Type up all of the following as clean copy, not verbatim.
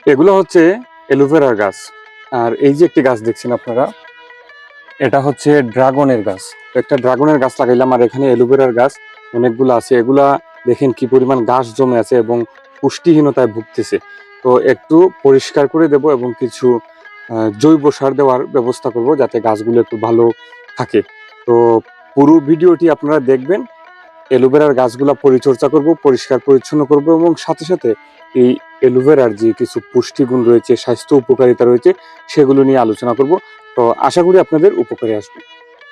এগুলো হচ্ছে অ্যালোভেরার গাছ। আর এই যে একটি গাছ দেখছেন আপনারা, এটা হচ্ছে ড্রাগনের গাছ। তো একটা ড্রাগনের গাছ লাগাইলাম, আর এখানে অ্যালোভেরার গাছ অনেকগুলো আছে। এগুলা দেখেন কি পরিমাণ গাছ জমে আছে এবং পুষ্টিহীনতায় ভুগতেছে। তো একটু পরিষ্কার করে দেব এবং কিছু জৈব সার দেওয়ার ব্যবস্থা করব, যাতে গাছগুলো একটু ভালো থাকে। তো পুরো ভিডিওটি আপনারা দেখবেন। অ্যালোভেরার গাছগুলা পরিচর্যা করব, পরিষ্কার পরিচ্ছন্ন করব এবং সাথে সাথে এই অ্যালোভেরার যে কিছু পুষ্টিগুণ রয়েছে, স্বাস্থ্য উপকারিতা রয়েছে, সেগুলো নিয়ে আলোচনা করব। তো আশা করি আপনাদের উপকারে আসবে।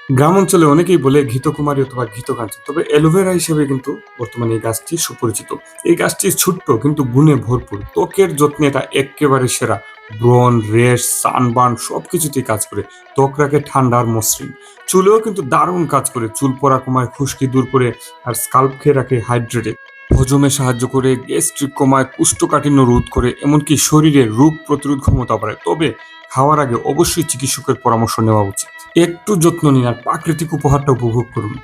গ্রাম অঞ্চলে অনেকেই বলে ঘৃতকুমারী অথবা ঘৃতকাঞ্চন, তবে অ্যালোভেরা হিসেবে কিন্তু বর্তমানে এই গাছটি সুপরিচিত। এই গাছটি ছোট্ট কিন্তু গুণে ভরপুর। ত্বকের যত্নে এটা একেবারে সেরা। ব্রণ, রেশ, সানবার্ন সবকিছুতেই কাজ করে। ত্বক রাখে ঠান্ডা আর মসৃণ। চুলেও কিন্তু দারুণ কাজ করে। চুল পড়া কমায়, খুশকি দূর করে, আর স্কাল্প খেয়ে রাখে হাইড্রেটেড। হজমে সাহায্য করে, গ্যাস্ট্রিক কমায়, কোষ্ঠকাঠিন্য রোধ করে, এমনকি শরীরের রোগ প্রতিরোধ ক্ষমতা বাড়ায়। তবে খাওয়ার আগে অবশ্যই চিকিৎসকের পরামর্শ নেওয়া উচিত। একটু যত্ন নিন আর প্রাকৃতিক উপহারটা উপভোগ করুন।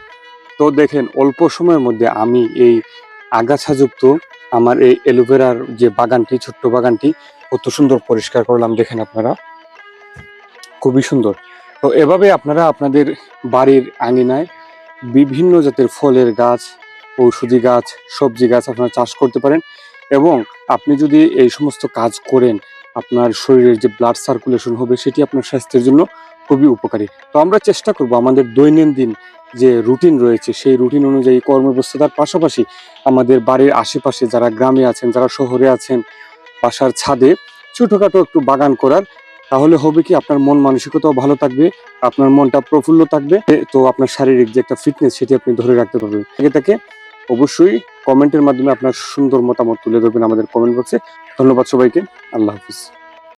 তো দেখেন, অল্প সময়ের মধ্যে আমি এই আগাছাযুক্ত আমার এই অ্যালোভেরার যে বাগানটি, ছোট্ট বাগানটি কত সুন্দর পরিষ্কার করলাম দেখেন আপনারা, খুবই সুন্দর। তো এভাবে আপনারা আপনাদের বাড়ির আঙিনায় বিভিন্ন জাতের ফলের গাছ, ঔষধি গাছ, সবজি গাছ আপনারা চাষ করতে পারেন। এবং আপনি যদি এই সমস্ত কাজ করেন, আপনার শরীরের যে ব্লাড সার্কুলেশন হবে, সেটি আপনার স্বাস্থ্যের জন্য খুবই উপকারী। তো আমরা চেষ্টা করব আমাদের দৈনন্দিন যে রুটিন রয়েছে, সেই রুটিন অনুযায়ী কর্মব্যস্ততার পাশাপাশি আমাদের বাড়ির আশেপাশে যারা গ্রামে আছেন, যারা শহরে আছেন, বাসার ছাদে ছোটখাটো একটু বাগান করার। তাহলে হবে কি, আপনার মন মানসিকতাও ভালো থাকবে, আপনার মনটা প্রফুল্ল থাকবে। তো আপনার শারীরিক যে একটা ফিটনেস, সেটি আপনি ধরে রাখতে পারবেন। আগে থেকে অবশ্যই কমেন্টের মাধ্যমে আপনার সুন্দর মতামত তুলে ধরবেন আমাদের কমেন্ট বক্সে। ধন্যবাদ সবাইকে। আল্লাহ হাফিজ।